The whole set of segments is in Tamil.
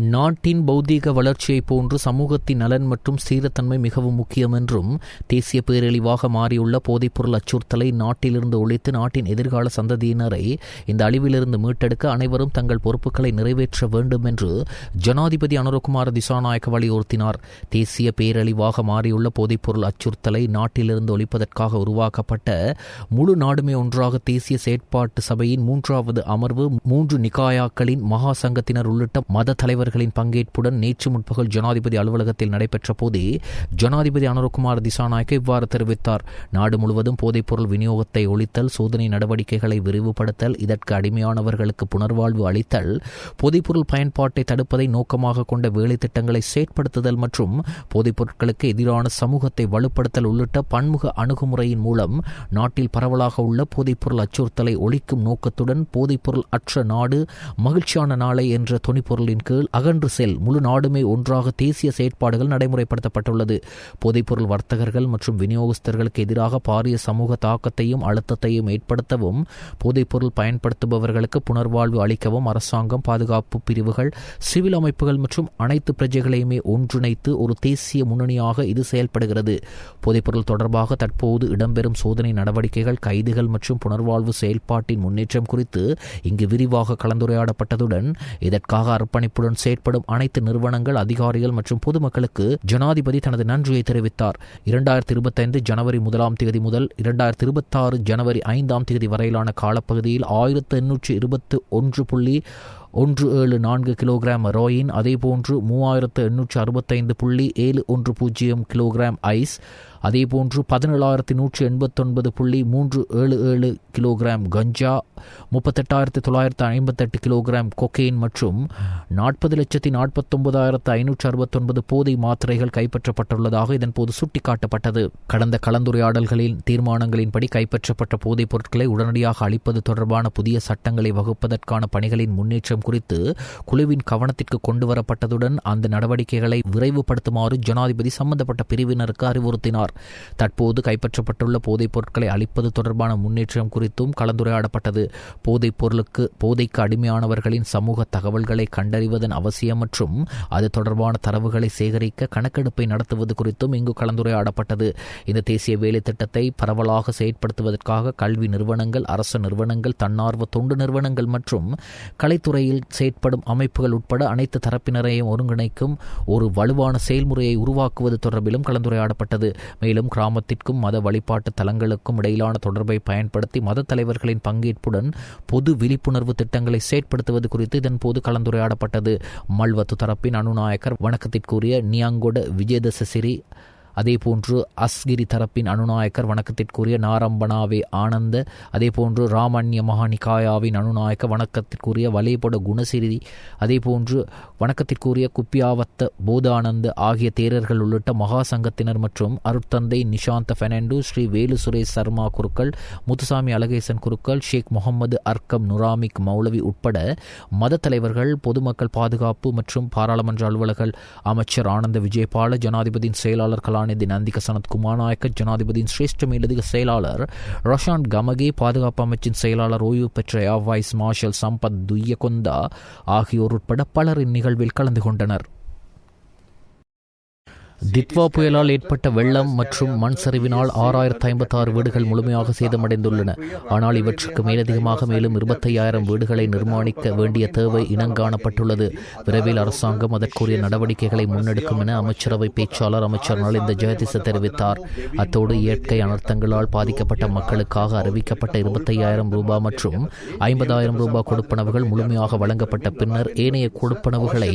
நாட்டின் பௌதீக வளர்ச்சியை போன்று சமூகத்தின் நலன் மற்றும் ஸ்திரத்தன்மை மிகவும் முக்கியம் என்றும் தேசிய பேரழிவாக மாறியுள்ள போதைப்பொருள் அச்சுறுத்தலை நாட்டிலிருந்து ஒழித்து நாட்டின் எதிர்கால சந்ததியினரை இந்த அழிவிலிருந்து மீட்டெடுக்க அனைவரும் தங்கள் பொறுப்புகளை நிறைவேற்ற வேண்டும் என்று ஜனாதிபதி அனுரகுமார திசாநாயக்க வலியுறுத்தினார். தேசிய பேரழிவாக மாறியுள்ள போதைப்பொருள் அச்சுறுத்தலை நாட்டிலிருந்து ஒழிப்பதற்காக உருவாக்கப்பட்ட முழு நாடுமே ஒன்றாக தேசிய செயற்பாட்டு சபையின் 3வது அமர்வு 3 நிகாயாக்களின் மகா சங்கத்தினர் உள்ளிட்ட மத தலைவர்களின் பங்கேற்புடன் நேற்று முற்பகல் ஜனாதிபதி அலுவலகத்தில் நடைபெற்ற போதே ஜனாதிபதி அனுரகுமார திசாநாயக்க இவ்வாறு தெரிவித்தார். நாடு முழுவதும் போதைப்பொருள் விநியோகத்தை ஒழித்தல், சோதனை நடவடிக்கைகளை விரிவுபடுத்தல், இதற்கு அடிமையானவர்களுக்கு புனர்வாழ்வு அளித்தல், போதைப்பொருள் பயன்பாட்டை தடுப்பதை நோக்கமாக கொண்ட வேலை திட்டங்களை செயற்படுத்துதல் மற்றும் போதைப்பொருட்களுக்கு எதிரான சமூகத்தை வலுப்படுத்தல் உள்ளிட்ட பன்முக அணுகுமுறையின் மூலம் நாட்டில் பரவலாக உள்ள போதைப்பொருள் அச்சுறுத்தலை ஒழிக்கும் நோக்கத்துடன் போதைப்பொருள் அற்ற நாடு மகிழ்ச்சியான நாளை என்ற தொனிப்பொருளின் கீழ் அகன்று செல் முழு நாடுமே ஒன்றாக தேசிய செயற்பாடுகள் நடைமுறைப்படுத்தப்பட்டுள்ளது. போதைப்பொருள் வர்த்தகர்கள் மற்றும் விநியோகஸ்தர்களுக்கு எதிராக பாரிய சமூக தாக்கத்தையும் அழுத்தத்தையும் ஏற்படுத்தவும், போதைப்பொருள் பயன்படுத்துபவர்களுக்கு புனர்வாழ்வு அளிக்கவும் அரசாங்கம், பாதுகாப்பு பிரிவுகள், சிவில் அமைப்புகள் மற்றும் அனைத்து பிரஜைகளையுமே ஒன்றிணைத்து ஒரு தேசிய முன்னணியாக இது செயல்படுகிறது. போதைப்பொருள் தொடர்பாக தற்போது இடம்பெறும் சோதனை நடவடிக்கைகள், கைதுகள் மற்றும் புனர்வாழ்வு செயல்பாட்டின் முன்னேற்றம் குறித்து இங்கு விரிவாக கலந்துரையாடப்பட்டதுடன் இதற்காக அர்ப்பணிப்புடன் செயற்படும் அனைத்து நிறுவனங்கள், அதிகாரிகள் மற்றும் பொதுமக்களுக்கு ஜனாதிபதி தனது நன்றியை தெரிவித்தார். 2025 ஜனவரி 1ஆம் தேதி முதல் 2026 ஜனவரி 5ஆம் தேதி வரையிலான காலப்பகுதியில் 1821.174 கிலோகிராம் ஹெரோயின், அதேபோன்று 3865.710 கிலோகிராம் ஐஸ், அதேபோன்று 17,189.377 கிலோகிராம் கஞ்சா, 38,958 கிலோகிராம் கொக்கெயின் மற்றும் 40,49,569 போதை மாத்திரைகள் கைப்பற்றப்பட்டுள்ளதாக இதன்போது சுட்டிக்காட்டப்பட்டது. கடந்த கலந்துரையாடல்களின் தீர்மானங்களின்படி கைப்பற்றப்பட்ட போதைப் பொருட்களை உடனடியாக அளிப்பது தொடர்பான புதிய சட்டங்களை வகுப்பதற்கான பணிகளின் முன்னேற்றம் குறித்து குழுவின் கவனத்திற்கு கொண்டுவரப்பட்டதுடன் அந்த நடவடிக்கைகளை விரைவுபடுத்துமாறு ஜனாதிபதி சம்பந்தப்பட்ட பிரிவினருக்கு அறிவுறுத்தினார். தற்போது கைப்பற்றப்பட்டுள்ள போதைப் பொருட்களை அளிப்பது தொடர்பான முன்னேற்றம் குறித்தும் கலந்துரையாடப்பட்டது. போதைக்கு அடிமையானவர்களின் சமூக தகவல்களை கண்டறிவதன் அவசியம் மற்றும் அது தொடர்பான தரவுகளை சேகரிக்க கணக்கெடுப்பை நடத்துவது குறித்தும் இங்கு கலந்துரையாடப்பட்டது. இந்த தேசிய வேலை திட்டத்தை பரவலாக செயற்படுத்துவதற்காக கல்வி நிறுவனங்கள், அரசு நிறுவனங்கள், தன்னார்வ தொண்டு நிறுவனங்கள் மற்றும் கலைத்துறையில் செயற்படும் அமைப்புகள் உட்பட அனைத்து தரப்பினரையும் ஒருங்கிணைக்கும் ஒரு வலுவான செயல்முறையை உருவாக்குவது தொடர்பிலும் கலந்துரையாடப்பட்டது. மேலும் கிராமத்திற்கும் மத வழிபாட்டு தலங்களுக்கும் இடையிலான தொடர்பை பயன்படுத்தி மத தலைவர்களின் பங்கேற்புடன் பொது விழிப்புணர்வு திட்டங்களை செயற்படுத்துவது குறித்து இதன்போது கலந்துரையாடப்பட்டது. மல்வத்து தரப்பின் அனுநாயக்கர் வணக்கத்திற்குரிய நியாங்கொட விஜயதசசிரி, அதேபோன்று அஸ்கிரி தரப்பின் அனுநாயக்கர் வணக்கத்திற்குரிய நாரம்பனாவே ஆனந்த, அதேபோன்று ராமண்ய மகாநிகாயாவின் அனுநாயக்க வணக்கத்திற்குரிய வலேபொட குணசிரி, அதேபோன்று வணக்கத்திற்குரிய குப்பியாவத்த போதானந்த ஆகிய தேரர்கள் உள்ளிட்ட மகா சங்கத்தினர் மற்றும் அருட்தந்தை நிஷாந்த பெர்னாண்டோ, ஸ்ரீ வேலு சுரேஷ் சர்மா குருக்கள், முத்துசாமி அழகேசன் குருக்கள், ஷேக் முகமது அர்க்கம் நுராமிக் மௌலவி உட்பட மத தலைவர்கள், பொதுமக்கள் பாதுகாப்பு மற்றும் பாராளுமன்ற அலுவலர்கள் அமைச்சர் ஆனந்த விஜயபால, ஜனாதிபதியின் செயலாளர் கலாநிதி நந்திக சனத் குமாரநாயக்க, ஜனாதிபதியின் சிரேஷ்ட மேலதிக செயலாளர் ரொஷான் கமகே, பாதுகாப்பு அமைச்சின் செயலாளர் ஓய்வு பெற்ற air vice marshal Sampath Thuyyakontha ஆகியோர் உட்பட பலர் இந்நிகழ்வில் கலந்து கொண்டனர். தித்வா புயலால் ஏற்பட்ட வெள்ளம் மற்றும் மண் சரிவினால் 6056 வீடுகள் முழுமையாக சேதமடைந்துள்ளன. ஆனால் இவற்றுக்கு மேலதிகமாக மேலும் 25,000 வீடுகளை நிர்மாணிக்க வேண்டிய தேவை இனங்காணப்பட்டுள்ளது. விரைவில் அரசாங்கம் அதற்குரிய நடவடிக்கைகளை முன்னெடுக்கும் என அமைச்சரவை பேச்சாளர் அமைச்சர் நலிந்த ஜெயதிச தெரிவித்தார். அத்தோடு இயற்கை அனர்த்தங்களால் பாதிக்கப்பட்ட மக்களுக்காக அறிவிக்கப்பட்ட 25,000 ரூபாய் மற்றும் 50,000 ரூபாய் கொடுப்பனவுகள் முழுமையாக வழங்கப்பட்ட பின்னர் ஏனைய கொடுப்பனவுகளை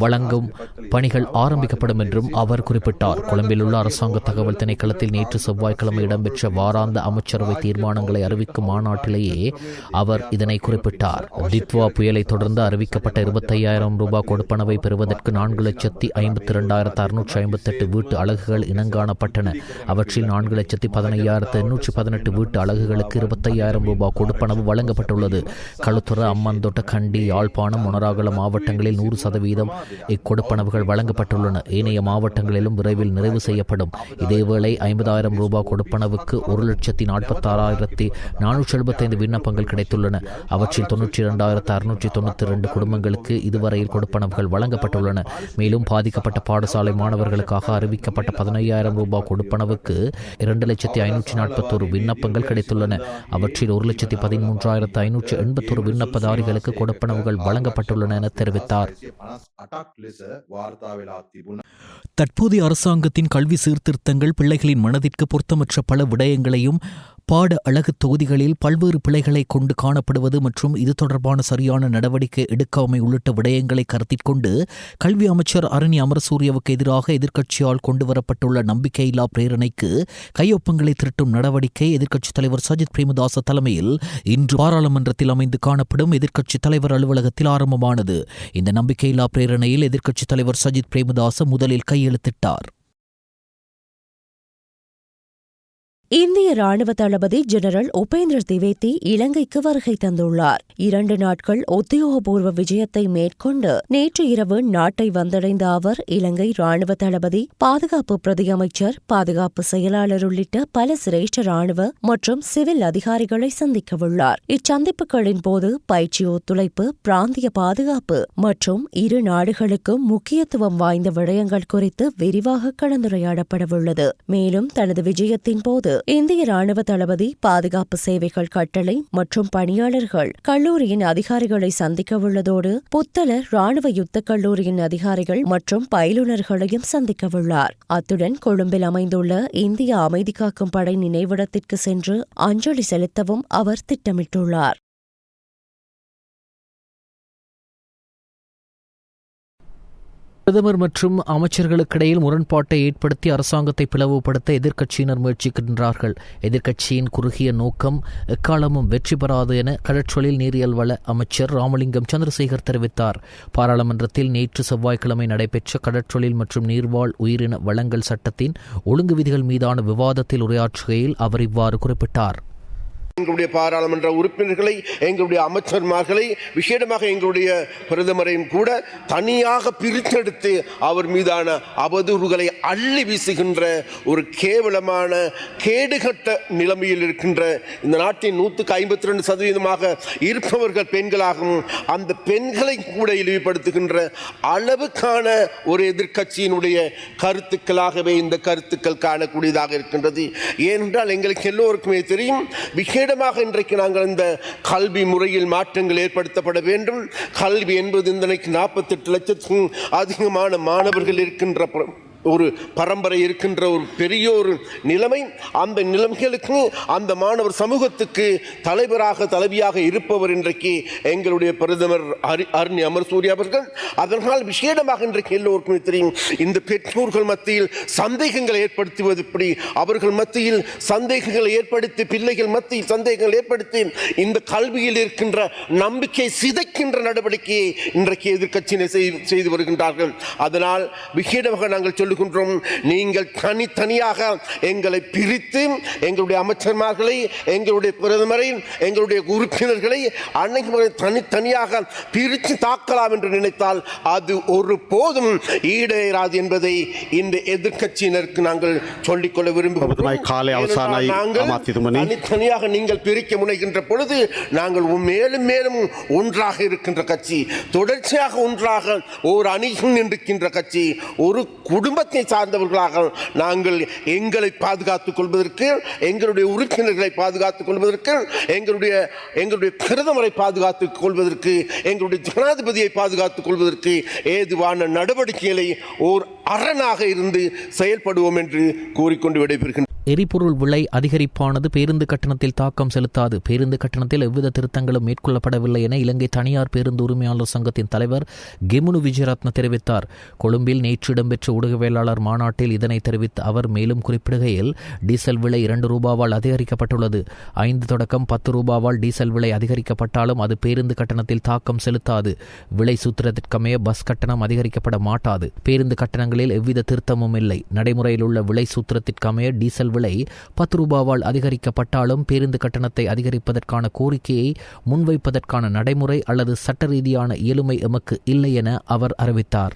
வழங்கும் பணிகள் ஆரம்பிக்கப்படும் என்றும் அவர் குறிப்பிட்டார். கொழும்பில் உள்ள அரசாங்க தகவல் திணைக்களத்தில் நேற்று செவ்வாய்க்கிழமை இடம்பெற்ற வாராந்த அமைச்சரவை தீர்மானங்களை அறிவிக்கும் மாநாட்டிலேயே அவர் இதனை குறிப்பிட்டார். தித்வா புயலை தொடர்ந்து அறிவிக்கப்பட்ட 25,000 ரூபாய் கொடுப்பனவை பெறுவதற்கு 4,52,658 வீட்டு அலகுகள் இனங்காணப்பட்டன. அவற்றில் 4,15,818 வீட்டு அலகுகளுக்கு 25,000 ரூபாய் கொடுப்பனவு வழங்கப்பட்டுள்ளது. களுத்துறை, அம்மந்தோட்ட, கண்டி, யாழ்ப்பாணம், மொனராகல மாவட்டங்களில் 100% இக்கொடுப்பனவுகள் வழங்கப்பட்டுள்ளன. ஏனைய மாவட்டங்கள் மாவட்டங்களிலும் விரைவில் நிறைவு செய்யப்படும். இதேவேளை 50,000 ரூபாய் கொடுப்பனவுக்கு 1,46,475 விண்ணப்பங்கள் கிடைத்துள்ளன. அவற்றில் 92,692 குடும்பங்களுக்கு இதுவரையில் கொடுப்பனவுகள் வழங்கப்பட்டுள்ளன. மேலும் பாதிக்கப்பட்ட பாடசாலை மாணவர்களுக்காக அறிவிக்கப்பட்ட 15,000 ரூபாய் கொடுப்பனவுக்கு 2,541 விண்ணப்பங்கள் கிடைத்துள்ளன. அவற்றில் 1,13,581 விண்ணப்பதாரிகளுக்கு கொடுப்பனவுகள் வழங்கப்பட்டுள்ளன என தெரிவித்தார். தற்போதைய அரசாங்கத்தின் கல்வி சீர்திருத்தங்கள் பிள்ளைகளின் மனதிற்கு பொருத்தமற்ற பல விடயங்களையும் பாட அழகு தொகுதிகளில் பல்வேறு பிழைகளை கொண்டு காணப்படுவது மற்றும் இது தொடர்பான சரியான நடவடிக்கை எடுக்காமை உள்ளிட்ட விடயங்களை கருத்தில் கொண்டு கல்வி அமைச்சர் அரணி அமரசூரியவுக்கு எதிராக எதிர்க்கட்சியால் கொண்டுவரப்பட்டுள்ள நம்பிக்கையில்லா பிரேரணைக்கு கையொப்பங்களை திரட்டும் நடவடிக்கை எதிர்க்கட்சித் தலைவர் சஜித் பிரேமதாச தலைமையில் இன்று பாராளுமன்றத்தில் அமைந்து காணப்படும் எதிர்க்கட்சித் தலைவர் அலுவலகத்தில் ஆரம்பமானது. இந்த நம்பிக்கையில்லா பிரேரணையில் எதிர்க்கட்சித் தலைவர் சஜித் பிரேமதாச முதலில் கையெழுத்திட்டார். இந்திய ராணுவ தளபதி ஜெனரல் உபேந்திர திவேதி இலங்கைக்கு வருகை தந்துள்ளார். 2 நாட்கள் உத்தியோகபூர்வ விஜயத்தை மேற்கொண்டு நேற்று இரவு நாட்டை வந்தடைந்த அவர் இலங்கை ராணுவ தளபதி, பாதுகாப்பு பிரதியமைச்சர், பாதுகாப்பு செயலாளர் உள்ளிட்ட பல சிரேஷ்ட ராணுவ மற்றும் சிவில் அதிகாரிகளை சந்திக்கவுள்ளார். இச்சந்திப்புகளின் போது பயிற்சி ஒத்துழைப்பு, பிராந்திய பாதுகாப்பு மற்றும் இரு நாடுகளுக்கும் முக்கியத்துவம் வாய்ந்த விடயங்கள் குறித்து விரிவாக கலந்துரையாடப்படவுள்ளது. மேலும் தனது விஜயத்தின் போது இந்திய ராணுவ தளபதி, பாதுகாப்பு சேவைகள் கட்டளை மற்றும் பணியாளர்கள் கல்லூரியின் அதிகாரிகளை சந்திக்கவுள்ளதோடு புத்தள ராணுவ யுத்த கல்லூரியின் அதிகாரிகள் மற்றும் பயிலுநர்களையும் சந்திக்கவுள்ளார். அத்துடன் கொழும்பில் அமைந்துள்ள இந்திய அமைதி காக்கும் படை நினைவிடத்திற்கு சென்று அஞ்சலி செலுத்தவும் அவர் திட்டமிட்டுள்ளார். பிரதமர் மற்றும் அமைச்சர்களுக்கிடையில் முரண்பாட்டை ஏற்படுத்தி அரசாங்கத்தை பிளவுபடுத்த எதிர்க்கட்சியினர் முயற்சிக்கின்றார்கள். எதிர்க்கட்சியின் குறுகிய நோக்கம் எக்காலமும் வெற்றி பெறாது என கடற்றொழில் நீரியல் வள அமைச்சர் ராமலிங்கம் சந்திரசேகர் தெரிவித்தார். பாராளுமன்றத்தில் நேற்று செவ்வாய்க்கிழமை நடைபெற்ற கடற்றொழில் மற்றும் நீர்வாழ் உயிரின வளங்கள் சட்டத்தின் ஒழுங்கு விதிகள் மீதான விவாதத்தில் உரையாற்றுகையில் அவர் இவ்வாறு குறிப்பிட்டார். எங்களுடைய பாராளுமன்ற உறுப்பினர்களை, எங்களுடைய அமைச்சர்மார்களை, விசேடமாக எங்களுடைய பிரதமரையும் கூட தனியாக பிரித்தெடுத்து அவர் மீதான அவதூறுகளை அள்ளி வீசுகின்ற ஒரு கேவலமான கேடுகட்ட நிலைமையில் இருக்கின்ற இந்த நாட்டின் 152% இருப்பவர்கள் பெண்களாகவும் அந்த பெண்களை கூட இழிவுபடுத்துகின்ற அளவுக்கான ஒரு எதிர்க்கட்சியினுடைய கருத்துக்களாகவே இந்த கருத்துக்கள் காணக்கூடியதாக இருக்கின்றது. ஏனென்றால் எங்களுக்கு எல்லோருக்குமே தெரியும், இன்றைக்கு நாங்கள் இந்த கல்வி முறையில் மாற்றங்கள் ஏற்படுத்தப்பட வேண்டும். கல்வி என்பது இன்றைக்கு 48 லட்சத்துக்கும் அதிகமான மாணவர்கள் இருக்கின்ற ஒரு பரம்பரை இருக்கின்ற ஒரு பெரிய ஒரு நிலைமை. அந்த நிலைமைகளுக்கு அந்த மாணவர் சமூகத்துக்கு தலைவியாக இருப்பவர் இன்றைக்கு எங்களுடைய பிரதமர் அரணி அமரசூரிய அவர்கள். அதனால் விசேடமாக இன்றைக்கு எல்லோருக்குமே தெரியும், இந்த பெற்றோர்கள் மத்தியில் சந்தேகங்களை ஏற்படுத்துவது எப்படி, அவர்கள் மத்தியில் சந்தேகங்களை ஏற்படுத்தி, பிள்ளைகள் மத்தியில் சந்தேகங்கள் ஏற்படுத்தி இந்த கல்வியில் இருக்கின்ற நம்பிக்கை சிதைக்கின்ற நடவடிக்கையை இன்றைக்கு எதிர்க்கட்சியினர் செய்து வருகின்றார்கள். அதனால் விசேடமாக நாங்கள் சொல்லுகின்றோம், நீங்கள் தனித்தனியாக எங்களை பிரித்து எங்களுடைய அமைச்சர்மார்களை, எங்களுடைய பிரதமரை, எங்களுடைய உறுப்பினர்களை அன்னைக்கு தனித்தனியாக பிரித்து தாக்கலாம் என்று நினைத்தால் அது ஒரு போதும் ஈடேறாது என்பதை இந்த எதிர்க்கட்சியினருக்கு நாங்கள் சொல்லிக்கொள்ள விரும்புகிறோம். தனித்தனியாக நீங்கள் பிரிக்க முனைகின்ற பொழுது நாங்கள் மேலும் மேலும் ஒன்றாக இருக்கின்ற கட்சி, தொடர்ச்சியாக ஒன்றாக ஒரு அணியில் நின்றிருக்கின்ற கட்சி, ஒரு குடும்பத்தை சார்ந்தவர்களாக நாங்கள் எங்களை பாதுகாத்துக் கொள்வதற்கு, எங்களுடைய உறுப்பினர்களை பாதுகாத்துக் கொள்வதற்கு, எங்களுடைய பிரதமரை பாதுகாத்துக் கொள்வதற்கு, எங்களுடைய ஜனாதிபதியை பாதுகாத்துக் கொள்வதற்கு ஏதுவான நடவடிக்கைகளை ஓர் அரணாக இருந்து செயல்படுவோம் என்று கூறிக்கொண்டு விடைபெறுகின்றனர். எரிபொருள் விலை அதிகரிப்பானது பேருந்து கட்டணத்தில் தாக்கம் செலுத்தாது. பேருந்து கட்டணத்தில் எவ்வித திருத்தங்களும் மேற்கொள்ளப்படவில்லை என இலங்கை தனியார் பேருந்து உரிமையாளர் சங்கத்தின் தலைவர் கெமுனு விஜயரத்ன தெரிவித்தார். கொழும்பில் நேற்று இடம்பெற்ற ஊடகவியலாளர் மாநாட்டில் இதனை தெரிவித்த அவர் மேலும் குறிப்பிடுகையில், டீசல் விலை 2 ரூபாவால் அதிகரிக்கப்பட்டுள்ளது. 5 தொடக்கம் 10 ரூபாவால் டீசல் விலை அதிகரிக்கப்பட்டாலும் அது பேருந்து கட்டணத்தில் தாக்கம் செலுத்தாது. விலை சூத்திரத்திற்கமைய பஸ் கட்டணம் அதிகரிக்கப்பட மாட்டாது. பேருந்து கட்டணங்களில் எவ்வித திருத்தமும் இல்லை. நடைமுறையில் உள்ள விலை சூத்திரத்திற்கமைய டீசல் விலை 10 ரூபாவால் அதிகரிக்கப்பட்டாலும் பேருந்து கட்டணத்தை அதிகரிப்பதற்கான கோரிக்கையை முன்வைப்பதற்கான நடைமுறை அல்லது சட்ட ரீதியான இயலுமை எமக்கு இல்லை என அவர் அறிவித்தார்.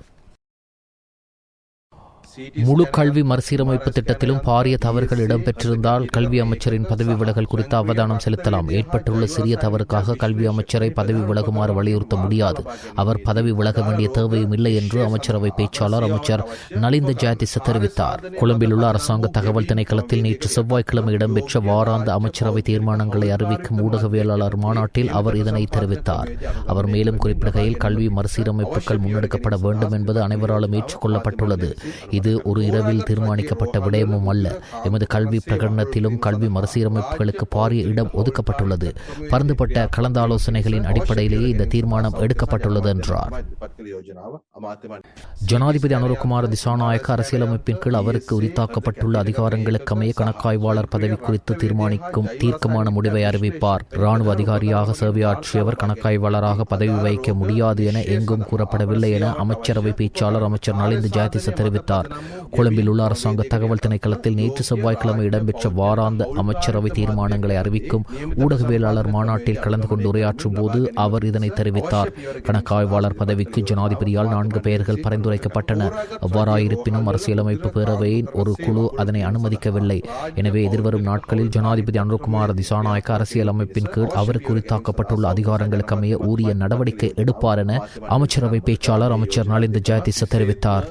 முழு கல்வி மறுசீரமைப்பு திட்டத்திலும் பாரிய தவறுகள் இடம்பெற்றிருந்தால் கல்வி அமைச்சரின் பதவி விலகல் குறித்து அவதானம் செலுத்தலாம். ஏற்பட்டுள்ள சிறிய தவறுக்காக கல்வி அமைச்சரை பதவி விலகுமாறு வலியுறுத்த முடியாது. அவர் பதவி விலக வேண்டிய தேவையும் இல்லை என்று அமைச்சரவை பேச்சாளர் அமைச்சர் நலிந்த ஜெயதிச தெரிவித்தார். கொழும்பில் உள்ள அரசாங்க தகவல் திணைக்களத்தில் நேற்று செவ்வாய்க்கிழமை இடம்பெற்ற வாராந்த அமைச்சரவை தீர்மானங்களை அறிவிக்கும் ஊடகவியலாளர் மாநாட்டில் அவர் இதனை தெரிவித்தார். அவர் மேலும் குறிப்பிடுகையில் கல்வி மறுசீரமைப்புகள் முன்னெடுக்கப்பட வேண்டும் என்பது அனைவராலும் ஏற்றுக்கொள்ளப்பட்டுள்ளது. இது ஒரு இரவில் தீர்மானிக்கப்பட்ட விடயமும் அல்ல. எமது கல்வி பிரகடனத்திலும் கல்வி மறுசீரமைப்புகளுக்கு பாரிய இடம் ஒதுக்கப்பட்டுள்ளது. பரந்துபட்ட கலந்தாலோசனைகளின் அடிப்படையிலேயே இந்த தீர்மானம் எடுக்கப்பட்டுள்ளது என்றார். ஜனாதிபதி அனுரகுமார திசாநாயக்க அரசியலமைப்பின் கீழ் அவருக்கு உரித்தாக்கப்பட்டுள்ள அதிகாரங்களுக்கு அமைய கணக்காய்வாளர் பதவி குறித்து தீர்மானிக்கும் தீர்க்கமான முடிவை அறிவிப்பார். இராணுவ அதிகாரியாக சேவையாற்றியவர் கணக்காய்வாளராக பதவி வகிக்க முடியாது என எங்கும் கூறப்படவில்லை என அமைச்சரவை பேச்சாளர் அமைச்சர் நலிந்த ஜெயதிச தெரிவித்தார். கொழும்பில் உள்ள அரசாங்க தகவல் திணைக்களத்தில் நேற்று செவ்வாய்க்கிழமை இடம்பெற்ற வாராந்த அமைச்சரவை தீர்மானங்களை அறிவிக்கும் ஊடகவியலாளர் மாநாட்டில் கலந்து கொண்டு உரையாற்றும் போது அவர் இதனை தெரிவித்தார். கணக்காய்வாளர் பதவிக்கு ஜனாதிபதியால் 4 பெயர்கள் பரிந்துரைக்கப்பட்டன. அவ்வாறாயிருப்பினும் அரசியலமைப்பு பேரவையின் ஒரு குழு அதனை அனுமதிக்கவில்லை. எனவே எதிர்வரும் நாட்களில் ஜனாதிபதி அனுரகுமார திசாநாயக்க அரசியலமைப்பின் கீழ் அவருக்கு உரித்தாக்கப்பட்டுள்ள அதிகாரங்களுக்கு அமைய உரிய நடவடிக்கை எடுப்பார் என அமைச்சரவை பேச்சாளர் அமைச்சர் நலிந்த ஜெயதிச தெரிவித்தார்.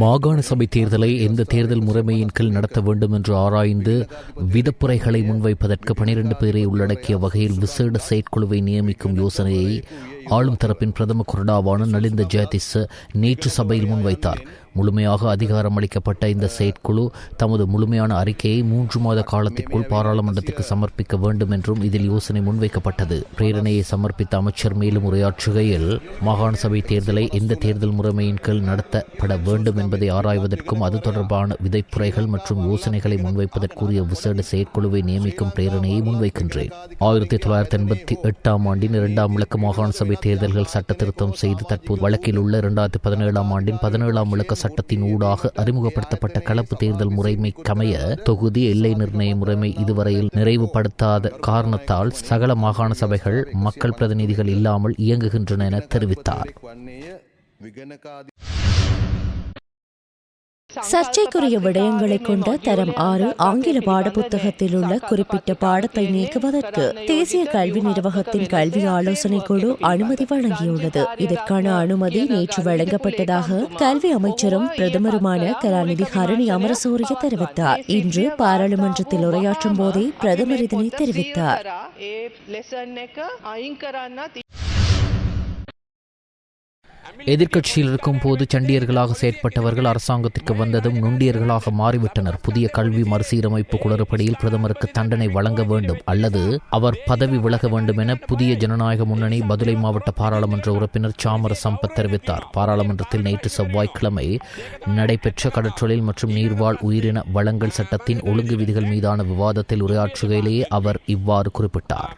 மாகாண சபை தேர்தலை எந்த தேர்தல் முறைமையின் கீழ் நடத்த வேண்டும் என்று ஆராய்ந்து விதப்புரைகளை முன்வைப்பதற்கு 12 பேரை உள்ளடக்கிய வகையில் விசேட செயற்குழுவை நியமிக்கும் யோசனையை ஆளும் தரப்பின் பிரதம கொறடாவான நலிந்த ஜெயதிச நேற்று சபையில் முன்வைத்தார். முழுமையாக அதிகாரம் அளிக்கப்பட்ட இந்த செயற்குழு தமது முழுமையான அறிக்கையை 3 மாத காலத்திற்குள் பாராளுமன்றத்திற்கு சமர்ப்பிக்க வேண்டும் என்றும் இதில் யோசனை முன்வைக்கப்பட்டது. பிரேரணையை சமர்ப்பித்த அமைச்சர் மேலும் உரையாற்றுகையில் மாகாண சபை தேர்தலை எந்த தேர்தல் முறைமையின் கீழ் நடத்தப்பட வேண்டும் என்பதை ஆராய்வதற்கும் அது தொடர்பான விதைப்புரைகள் மற்றும் யோசனைகளை முன்வைப்பதற்குரிய விசேட செயற்குழுவை நியமிக்கும் பிரேரணையை முன்வைக்கின்றேன். 1988 ஆண்டின் 2ஆம் விளக்க மாகாண சபை தேர்தல்கள் சட்ட திருத்தம் செய்து தற்போது வழக்கில் உள்ள 2017 ஆண்டின் 17ஆம் விளக்க சட்டத்தின் ஊடாக அறிமுகப்படுத்தப்பட்ட கலப்பு தேர்தல் முறைமைக்கமைய தொகுதி எல்லை நிர்ணய முறைமை இதுவரையில் நிறைவுபடுத்தாத காரணத்தால் சகல மாகாண சபைகள் மக்கள் பிரதிநிதிகள் இல்லாமல் இயங்குகின்றன என தெரிவித்தார். சர்ச்சைக்குரிய விடயங்களை கொண்ட தரம் 6 ஆங்கில பாடப்புத்தகத்தில் உள்ள குறிப்பிட்ட பாடத்தை நீக்குவதற்கு தேசிய கல்வி நிர்வாகத்தின் கல்வி ஆலோசனை குழு அனுமதி வழங்கியுள்ளது. இதற்கான அனுமதி நேற்று வழங்கப்பட்டதாக கல்வி அமைச்சரும் பிரதமருமான கலாநிதி ஹரணி அமரசூரிய தெரிவித்தார். இன்று பாராளுமன்றத்தில் உரையாற்றும் போதே பிரதமர் இதனை தெரிவித்தார். எதிர்க்கட்சியில் இருக்கும் போது சண்டியர்களாக செயற்பட்டவர்கள் அரசாங்கத்திற்கு வந்ததும் நொண்டியர்களாக மாறிவிட்டனர். புதிய கல்வி மறுசீரமைப்பு குளறுபடியில் பிரதமருக்கு தண்டனை வழங்க வேண்டும் அல்லது அவர் பதவி விலக வேண்டும் என புதிய ஜனநாயக முன்னணி பதுளை மாவட்ட பாராளுமன்ற உறுப்பினர் சாமர சம்பத் தெரிவித்தார். பாராளுமன்றத்தில் நேற்று செவ்வாய்க்கிழமை நடைபெற்ற கடற்றொழில் மற்றும் நீர்வாழ் உயிரின வளங்கள் சட்டத்தின் ஒழுங்கு விதிகள் மீதான விவாதத்தில் உரையாற்றுகையிலேயே அவர் இவ்வாறு குறிப்பிட்டார்.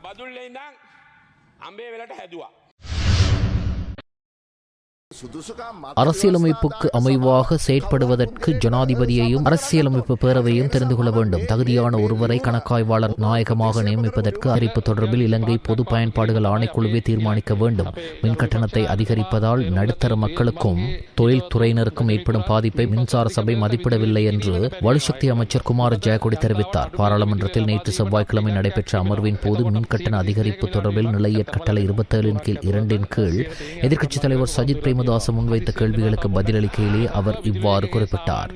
அரசியலமைப்புக்கு அமைவாக செயற்படுவதற்கு ஜனாதிபதியையும் அரசியலமைப்பு பேரவையும் தெரிந்து கொள்ள வேண்டும். தகுதியான ஒருவரை கணக்காய்வாளர் நாயகமாக நியமிப்பதற்கு அறிவிப்பு தொடர்பில் இலங்கை பொது பயன்பாடுகள் ஆணைக்குழுவே தீர்மானிக்க வேண்டும். மின் கட்டணத்தை அதிகரிப்பதால் நடுத்தர மக்களுக்கும் தொழில்துறையினருக்கும் ஏற்படும் பாதிப்பை மின்சார சபை மதிப்பிடவில்லை என்று வலுசக்தி அமைச்சர் குமார ஜெயக்கொடி தெரிவித்தார். பாராளுமன்றத்தில் நேற்று செவ்வாய்க்கிழமை நடைபெற்ற அமர்வின் போது மின் கட்டண அதிகரிப்பு தொடர்பில் நிலையற் கட்டளை 27 கீழ் எதிர்க்கட்சித் தலைவர் சஜித் பிரேமதாச முன்வைத்த கேள்விகளுக்கு பதிலளிக்கையிலேயே அவர் இவ்வாறு குறிப்பிட்டார்.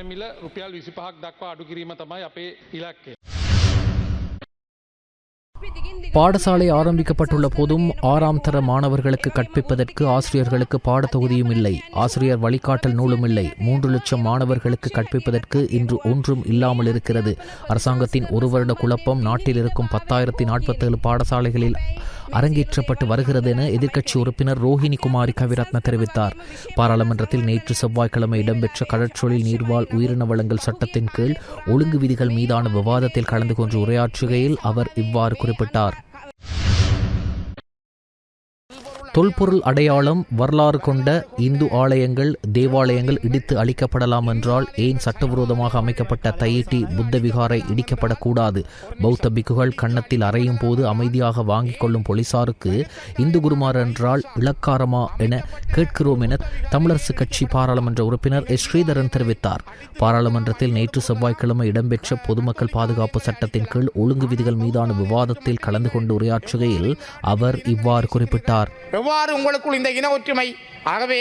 பாடசாலை ஆரம்பிக்கப்பட்டுள்ள போதும் 6ஆம் தர மாணவர்களுக்கு கற்பிப்பதற்கு ஆசிரியர்களுக்கு பாடத்தொகுதியும் இல்லை, ஆசிரியர் வழிகாட்டல் நூலும் இல்லை. 3 லட்சம் மாணவர்களுக்கு கற்பிப்பதற்கு இன்று ஒன்றும் இல்லாமல் இருக்கிறது. அரசாங்கத்தின் ஒரு வருட குழப்பம் நாட்டில் இருக்கும் 10,047 பாடசாலைகளில் அரங்கேற்றப்பட்டு வருகிறது என எதிர்க்கட்சி உறுப்பினர் ரோஹிணி குமாரி கவிரத்ன தெரிவித்தார். பாராளுமன்றத்தில் நேற்று செவ்வாய்க்கிழமை இடம்பெற்ற கடற்றொழில் நீர்வாழ் உயிரின வளங்கள் சட்டத்தின் கீழ் ஒழுங்கு விதிகள் மீதான விவாதத்தில் கலந்து கொண்டு உரையாற்றுகையில் அவர் இவ்வாறு குறிப்பிட்டார். தொல்பொருள் அடையாளம் வரலாறு கொண்ட இந்து ஆலயங்கள் தேவாலயங்கள் இடித்து அழிக்கப்படலாம் என்றால் ஏன் சட்டவிரோதமாக அமைக்கப்பட்ட தையிட்டி புத்த விகாரை இடிக்கப்படக்கூடாது? பௌத்த பிக்குகள் கன்னத்தில் அறையும் போது அமைதியாக வாங்கிக் கொள்ளும் போலீசாருக்கு இந்து குருமார் என்றால் இளக்காரமா என கேட்கிறோம் என தமிழரசு கட்சி பாராளுமன்ற உறுப்பினர் எஸ் ஸ்ரீதரன் தெரிவித்தார். பாராளுமன்றத்தில் நேற்று செவ்வாய்க்கிழமை இடம்பெற்ற பொதுமக்கள் பாதுகாப்பு சட்டத்தின் கீழ் ஒழுங்கு விதிகள் மீதான விவாதத்தில் கலந்து கொண்டு உரையாற்றுகையில் அவர் இவ்வாறு குறிப்பிட்டார். எவ்வாறு உங்களுக்குள் இந்த இன ஒற்றுமை? ஆகவே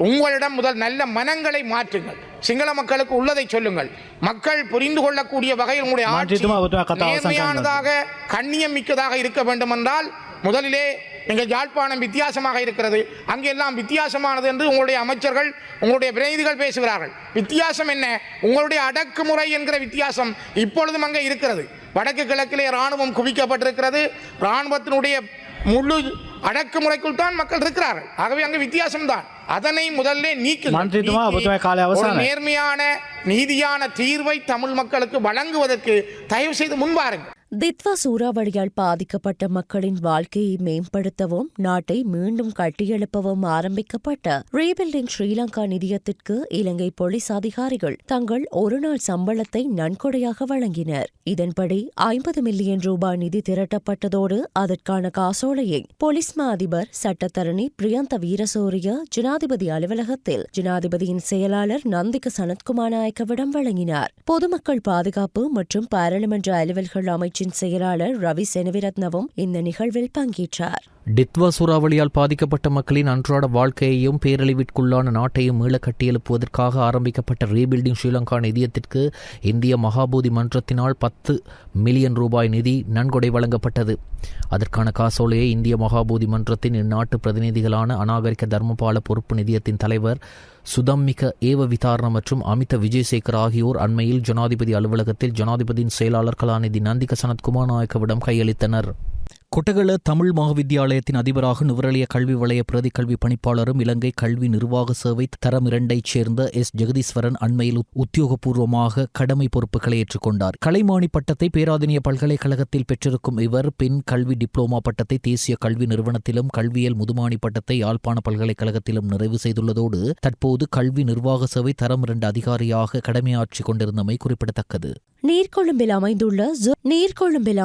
உங்களிடம் முதல் நல்ல மனங்களை மாற்றுங்கள். சிங்கள மக்களுக்கு உள்ளதை சொல்லுங்கள். மக்கள் புரிந்து கொள்ளக்கூடிய வகையில் உங்களுடைய ஆட்சி நேர்மையானதாக கண்ணியம் மிக்கதாக இருக்க வேண்டும் என்றால் முதலிலே எங்கள் யாழ்ப்பாணம் வித்தியாசமாக இருக்கிறது, அங்கெல்லாம் வித்தியாசமானது என்று உங்களுடைய அமைச்சர்கள் உங்களுடைய பிரதிநிதிகள் பேசுகிறார்கள். வித்தியாசம் என்ன? உங்களுடைய அடக்குமுறை என்கிற வித்தியாசம் இப்பொழுதும் அங்கே இருக்கிறது. வடக்கு கிழக்கிலே இராணுவம் குவிக்கப்பட்டிருக்கிறது. இராணுவத்தினுடைய முழு அடக்குமுறைக்குள் தான் மக்கள் இருக்கிறார்கள். ஆகவே அங்கு வித்தியாசம் தான். அதனை முதல்ல நீக்குங்கள். நேர்மையான நீதியான தீர்வை தமிழ் மக்களுக்கு வழங்குவதற்கு தயவு செய்து முன்வாருங்கள். தித்வா சூறாவளியால் பாதிக்கப்பட்ட மக்களின் வாழ்க்கையை மேம்படுத்தவும் நாட்டை மீண்டும் கட்டியெழுப்பவும் ஆரம்பிக்கப்பட்ட ரீபில்டிங் ஸ்ரீலங்கா நிதியத்திற்கு இலங்கை போலீஸ் அதிகாரிகள் தங்கள் ஒருநாள் சம்பளத்தை நன்கொடையாக வழங்கினர். இதன்படி 50 மில்லியன் ரூபாய் நிதி திரட்டப்பட்டதோடு அதற்கான காசோலையை போலீஸ் மா அதிபர் சட்டத்தரணி பிரியந்த வீரசூரிய ஜனாதிபதி அலுவலகத்தில் ஜனாதிபதியின் செயலாளர் நந்திக சனத்குமார் நாயக்கவிடம் வழங்கினார். பொதுமக்கள் பாதுகாப்பு மற்றும் பாராளுமன்ற அலுவல்கள் அமைச்சின் செயலாளர் ரவி செனவிரத்னவும் இந்த நிகழ்வில் பங்கேற்றார். டித்வா சூறாவளியால் பாதிக்கப்பட்ட மக்களின் அன்றாட வாழ்க்கையையும் பேரழிவிற்குள்ளான நாட்டையும் மீள கட்டியெழுப்புவதற்காக ஆரம்பிக்கப்பட்ட ரீபில்டிங் ஸ்ரீலங்கா நிதியத்திற்கு இந்திய மகாபோதி மன்றத்தினால் 10 மில்லியன் ரூபாய் நிதி நன்கொடை வழங்கப்பட்டது. அதற்கான காசோலையை இந்திய மகாபோதி மன்றத்தின் இந்நாட்டு பிரதிநிதிகளான அநாகரிக தர்மபால பொறுப்பு நிதியத்தின் தலைவர் சுதம்மிக ஏவ விதாரண மற்றும் அமித விஜயசேகர் ஆகியோர் அண்மையில் ஜனாதிபதி அலுவலகத்தில் ஜனாதிபதியின் செயலாளர் கலாநிதி நந்திக சனத்குமார் நாயக்கவிடம் கையளித்தனர். கொட்டகல தமிழ் மகாவித்தியாலயத்தின் அதிபராக நுவரெலிய கல்வி வலய பிரதி கல்வி பணிப்பாளரும் இலங்கை கல்வி நிர்வாக சேவை தரம் 2ஐச் சேர்ந்த எஸ் ஜெகதீஸ்வரன் அண்மையில் உத்தியோகபூர்வமாக கடமை பொறுப்புகளை ஏற்றுக்கொண்டார். கலைமானி பட்டத்தை பேராதனிய பல்கலைக்கழகத்தில் பெற்றிருக்கும் இவர் பின் கல்வி டிப்ளோமா பட்டத்தை தேசிய கல்வி நிறுவனத்திலும் கல்வியல் முதுமானி பட்டத்தை யாழ்ப்பாண பல்கலைக்கழகத்திலும் நிறைவு செய்துள்ளதோடு தற்போது கல்வி நிர்வாக சேவை தரம் 2 அதிகாரியாக கடமையாற்றிக் கொண்டிருந்தமை குறிப்பிடத்தக்கது. நீர்கொழும்பில்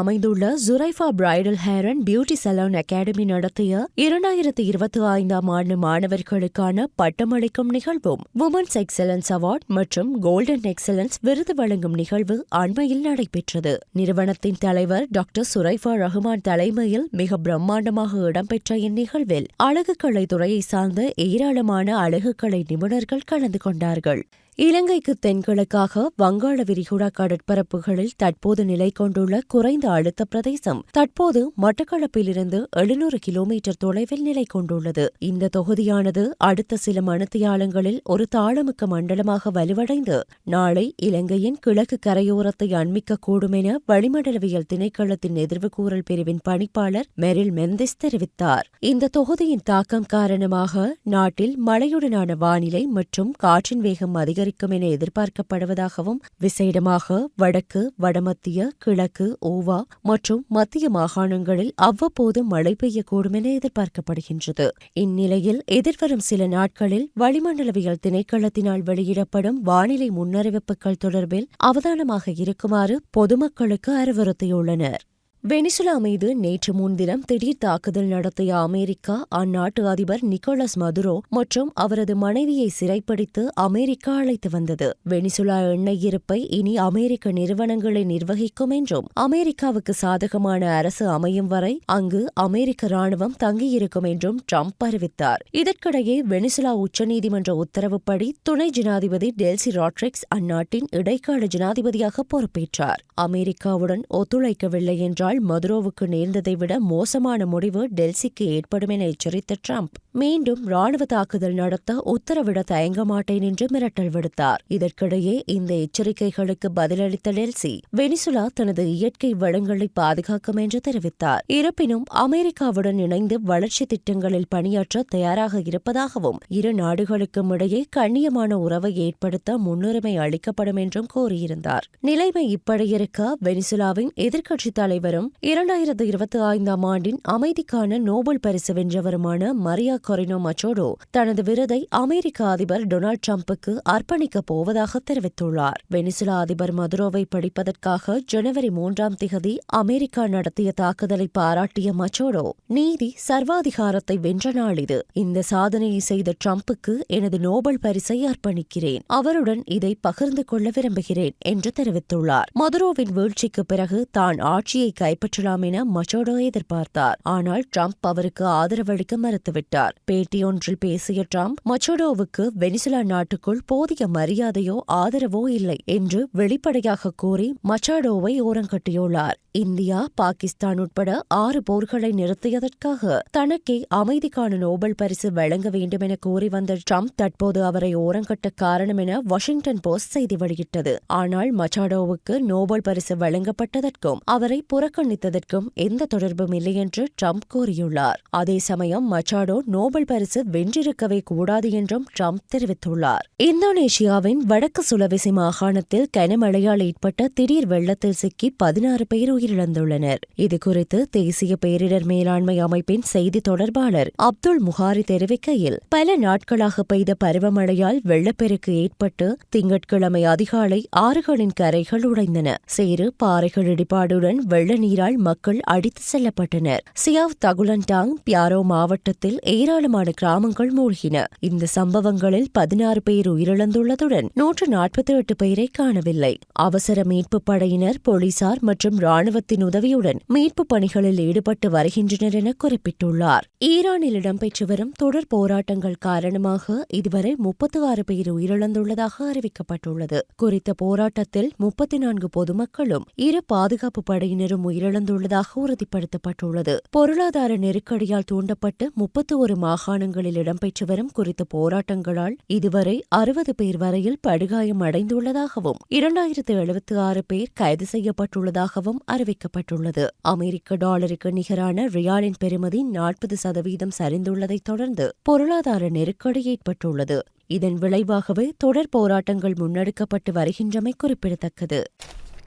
அமைந்துள்ள Juraifa bridal hair and beauty salon academy நடத்திய 2025ஆம் ஆண்டு மாணவர்களுக்கான பட்டமளிக்கும் நிகழ்வும் உமன்ஸ் எக்ஸலன்ஸ் அவார்ட் மற்றும் கோல்டன் எக்ஸலன்ஸ் விருது வழங்கும் நிகழ்வு அண்மையில் நடைபெற்றது. நிறுவனத்தின் தலைவர் டாக்டர் சுரைஃபா ரஹ்மான் தலைமையில் மிக பிரம்மாண்டமாக இடம்பெற்ற இந்நிகழ்வில் அழகுக்கலை துறையை சார்ந்த ஏராளமான அழகுக்கலை நிபுணர்கள் கலந்து கொண்டார்கள். இலங்கைக்கு தென்கிழக்காக வங்காள விரிகுடா கடற்பரப்புகளில் தற்போது நிலை கொண்டுள்ள குறைந்த அழுத்த பிரதேசம் தற்போது மட்டக்களப்பிலிருந்து 700 கிலோமீட்டர் தொலைவில் நிலை கொண்டுள்ளது. இந்த தொகுதியானது அடுத்த சில மணித்தியாலங்களில் ஒரு தாளமுக்க மண்டலமாக வலுவடைந்து நாளை இலங்கையின் கிழக்கு கரையோரத்தை அண்மிக்கக்கூடும் என வளிமண்டலவியல் திணைக்களத்தின் எதிர்வுகூறல் பிரிவின் பணிப்பாளர் மெரில் மெந்திஸ் தெரிவித்தார். இந்த தொகுதியின் தாக்கம் காரணமாக நாட்டில் மழையுடனான வானிலை மற்றும் காற்றின் வேகம் அதிகரிக்கும் என எதிர்பார்க்கப்படுவதாகவும் விசேடமாக வடக்கு வடமத்திய கிழக்கு ஓவா மற்றும் மத்திய மாகாணங்களில் அவ்வப்போது மழை பெய்யக்கூடும் என எதிர்பார்க்கப்படுகின்றது. இந்நிலையில் எதிர்வரும் சில நாட்களில் வளிமண்டலவியல் திணைக்களத்தினால் வெளியிடப்படும் வானிலை முன்னறிவிப்புகள் தொடர்பில் அவதானமாக இருக்குமாறு பொதுமக்களுக்கு அறிவுறுத்தியுள்ளனர். வெனிசுலா மீது நேற்று முன்தினம் திடீர் தாக்குதல் நடத்திய அமெரிக்கா அந்நாட்டு அதிபர் நிக்கோலஸ் மதுரோ மற்றும் அவரது மனைவியை சிறைப்பிடித்து அமெரிக்கா அழைத்து வந்தது. வெனிசுலா எண்ணெய் இருப்பை இனி அமெரிக்க நிறுவனங்களை நிர்வகிக்கும் என்றும் அமெரிக்காவுக்கு சாதகமான அரசு அமையும் வரை அங்கு அமெரிக்க ராணுவம் தங்கியிருக்கும் என்றும் ட்ரம்ப் அறிவித்தார். இதற்கிடையே வெனிசுலா உச்சநீதிமன்ற உத்தரவுப்படி துணை ஜனாதிபதி டெல்சி ராட்ரிக்ஸ் அந்நாட்டின் இடைக்கால ஜனாதிபதியாக பொறுப்பேற்றார். அமெரிக்காவுடன் ஒத்துழைக்கவில்லை என்றால் மதுரோவுக்கு நேர்ந்ததை விட மோசமான முடிவு டெல்சிக்கு ஏற்படும் என எச்சரித்த ட்ரம்ப் மீண்டும் ராணுவ தாக்குதல் நடத்த உத்தரவிட தயங்க மாட்டேன் என்று மிரட்டல் விடுத்தார். இதற்கிடையே இந்த எச்சரிக்கைகளுக்கு பதிலளித்த டெல்சி வெனிசுலா தனது இயற்கை வளங்களை பாதுகாக்கும் என்று தெரிவித்தார். இருப்பினும் அமெரிக்காவுடன் இணைந்து வளர்ச்சி திட்டங்களில் பணியாற்ற தயாராக இருப்பதாகவும் இரு நாடுகளுக்கும் இடையே கண்ணியமான உறவை ஏற்படுத்த முன்னுரிமை அளிக்கப்படும் என்றும் கூறியிருந்தார். நிலைமை இப்படி இருக்க வெனிசுலாவின் எதிர்க்கட்சித் தலைவரும் எழுத்தாளரும் 2025 ஆண்டின் அமைதிக்கான நோபல் பரிசு வென்றவருமான மரியா கொரினோ மச்சோடோ தனது விருதை அமெரிக்க அதிபர் டொனால்ட் ட்ரம்புக்கு அர்ப்பணிக்கப் போவதாக தெரிவித்துள்ளார். வெனிசுலா அதிபர் மதுரோவை பிடிப்பதற்காக ஜனவரி 3 அமெரிக்கா நடத்திய தாக்குதலை பாராட்டிய மச்சோடோ, நீதி சர்வாதிகாரத்தை வென்ற நாள் இது. இந்த சாதனையை செய்த ட்ரம்புக்கு எனது நோபல் பரிசை அர்ப்பணிக்கிறேன். அவருடன் இதை பகிர்ந்து கொள்ள விரும்புகிறேன் என்று தெரிவித்துள்ளார். மதுரோவின் வீழ்ச்சிக்கு பிறகு தான் ஆட்சியை கைப்பற்றலாம் என மச்சோடோ எதிர்பார்த்தார். ஆனால் ட்ரம்ப் அவருக்கு ஆதரவளிக்க மறுத்துவிட்டார். பேட்டியொன்றில் பேசிய ட்ரம்ப், மச்சோடோவுக்கு வெனிசுலா நாட்டுக்குள் போதிய மரியாதையோ ஆதரவோ இல்லை என்று வெளிப்படையாக கூறி மச்சாடோவை ஓரங்கட்டியுள்ளார். இந்தியா, பாகிஸ்தான் உட்பட 6 போர்களை நிறுத்தியதற்காக தனக்கே அமைதிக்கான நோபல் பரிசு வழங்க வேண்டும் என கூறி வந்த ட்ரம்ப் தற்போது அவரை ஓரங்கட்ட காரணம் என வாஷிங்டன் போஸ்ட் செய்தி வெளியிட்டது. ஆனால் மச்சாடோவுக்கு நோபல் பரிசு வழங்கப்பட்டதற்கும் அவரை புறக்கணித்ததற்கும் எந்த தொடர்பும் இல்லை என்று ட்ரம்ப் கூறியுள்ளார். அதே சமயம் மச்சாடோ நோபல் பரிசு வென்றிருக்கவே கூடாது என்றும் ட்ரம்ப் தெரிவித்துள்ளார். இந்தோனேஷியாவின் வடக்கு சுலவேசி மாகாணத்தில் கனமழையால் ஏற்பட்ட திடீர் வெள்ளத்தில் சிக்கி 16 பேர் உயிரிழந்துள்ளனர். இதுகுறித்து தேசிய பேரிடர் மேலாண்மை அமைப்பின் செய்தி தொடர்பாளர் அப்துல் முஹாரி தெரிவிக்கையில், பல நாட்களாக பெய்த பருவமழையால் வெள்ளப்பெருக்கு ஏற்பட்டு திங்கட்கிழமை அதிகாலை ஆறுகளின் கரைகள் உடைந்தன. சேறு, பாறைகள் இடிபாடுடன் வெள்ள நீரால் மக்கள் அடித்து செல்லப்பட்டனர். சியாவ் தகுலன்டாங், பியாரோ மாவட்டத்தில் ஏராளமான கிராமங்கள் மூழ்கின. இந்த சம்பவங்களில் 16 பேர் உயிரிழந்துள்ளதுடன் 148 பேரை காணவில்லை. அவசர மீட்புப் படையினர், போலீசார் மற்றும் ராணுவத்தின் உதவியுடன் மீட்புப் பணிகளில் ஈடுபட்டு வருகின்றனர் என குறிப்பிட்டுள்ளார். ஈரானில் இடம்பெற்று வரும் தொடர் போராட்டங்கள் காரணமாக இதுவரை 36 பேர் உயிரிழந்துள்ளதாக அறிவிக்கப்பட்டுள்ளது. குறித்த போராட்டத்தில் 34 பொதுமக்களும் 2 பாதுகாப்பு படையினரும் உயிரிழந்துள்ளதாக உறுதிப்படுத்தப்பட்டுள்ளது. பொருளாதார நெருக்கடியால் தூண்டப்பட்டு 31 மாகாணங்களில் இடம்பெற்று வரும் குறித்த போராட்டங்களால் இதுவரை 60 பேர் வரையில் படுகாயம் அடைந்துள்ளதாகவும் 2076 பேர் கைது செய்யப்பட்டுள்ளதாகவும் அறிவிக்கப்பட்டுள்ளது. அமெரிக்க டாலருக்கு நிகரான ரியாலின் பெறுமதி 40% சரிந்துள்ளதைத் தொடர்ந்து பொருளாதார நெருக்கடி ஏற்பட்டுள்ளது. இதன் விளைவாகவே தொடர் போராட்டங்கள் முன்னெடுக்கப்பட்டு வருகின்றமை குறிப்பிடத்தக்கது.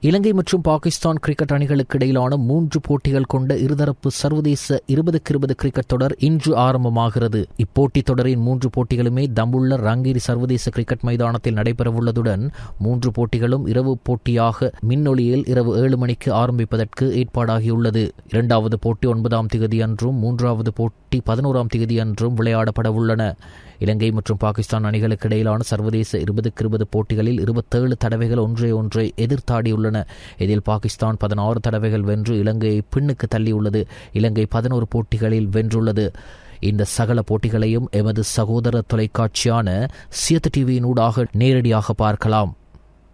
இலங்கை மற்றும் பாகிஸ்தான் கிரிக்கெட் அணிகளுக்கு இடையிலான 3 போட்டிகள் கொண்ட இருதரப்பு சர்வதேச 20-20 கிரிக்கெட் தொடர் இன்று ஆரம்பமாகிறது. இப்போட்டித் தொடரின் 3 போட்டிகளுமே தம்புள்ள ரங்கேரி சர்வதேச கிரிக்கெட் மைதானத்தில் நடைபெறவுள்ளதுடன் 3 போட்டிகளும் இரவு போட்டியாக மின்னொலியில் இரவு 7 மணிக்கு ஆரம்பிப்பதற்கு ஏற்பாடாகியுள்ளது. 2வது போட்டி 9ஆம் தேதி அன்றும் 3வது போட்டி 11ஆம் தேதி அன்றும் விளையாடப்பட உள்ளன. இலங்கை மற்றும் பாகிஸ்தான் அணிகளுக்கு இடையிலான சர்வதேச 20-20 போட்டிகளில் 27 தடவைகள் ஒன்றை எதிர்த்தாடியுள்ளன. இதில் பாகிஸ்தான் 16 தடவைகள் வென்று இலங்கையை பின்னுக்கு தள்ளியுள்ளது. இலங்கை 11 போட்டிகளில் வென்றுள்ளது. இந்த சகல போட்டிகளையும் எமது சகோதர தொலைக்காட்சியான சியத் டிவியினூடாக நேரடியாக பார்க்கலாம்.